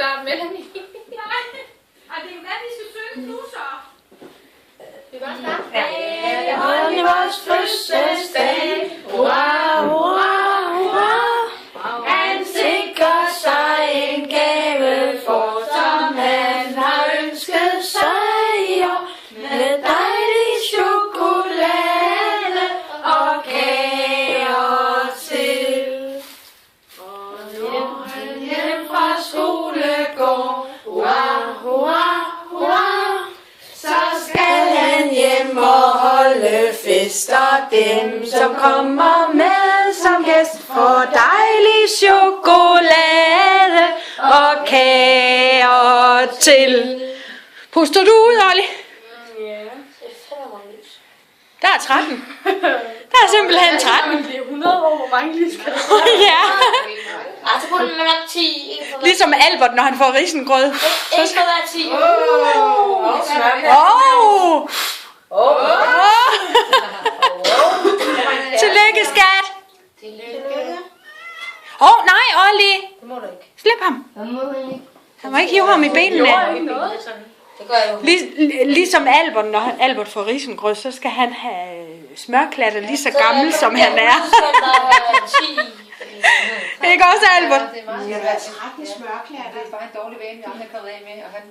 starte, Melanie? Nej, det kan være, vi skal synge nu så. Vi kan starte. Ja, det var vores fødselsdag. Wow, wow, wow. Han sikrer sig en gave for, som han har ønsket sig. Med dejlig chokolade og kager til. Og han hjem fra skole går. Wow, wow, wow. Så skal han hjem og holde fest, og dem, som kommer med som gæst, får dejlig chokolade og kager til. Puster du ud, Olli? Ja. Det er mange lys. Der er 13. Der er simpelthen 13. Det er 100 år, hvor mange lys skal der Ja. Altså kunne det være 10. Ligesom Albert, når han får risengrød. En for hver 10. Tillykke, skat. Tillykke. Nej, Olli. Det må du ikke. Slip ham. Det må du ikke. Han må ikke hive ham i benene. Det gør jeg jo. Ligesom Albert, når Albert får risengrød, så skal han have smørklatter lige så gammel, som han er. Ikke også, Albert? Det er meget være 13 smørklatter. Det er bare en dårlig vane, vi andre er kommet af med, og han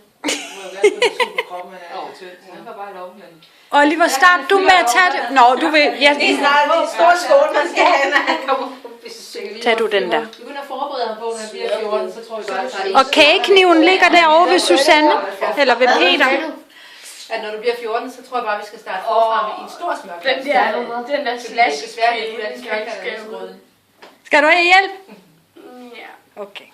må jo være på en super krop, men er tynd. Han var bare lov, men... Olli, hvor start du med at tage det? Nå, du vil... Ja, Det er snart en stor skål, man skal have, når han kommer på besøg. tag du den der. Vi begynder at forberede ham på, når han bliver 14, så tror jeg bare, at tager Og kagekniven ligger derovre ved Susanne, eller ved Peter. at når du bliver 14, så tror jeg bare, at vi skal starte forfra med en stor smørklat. Den der Det er slash. svært, at det er smørklat. Skal du have hjælp? Ja. Okay.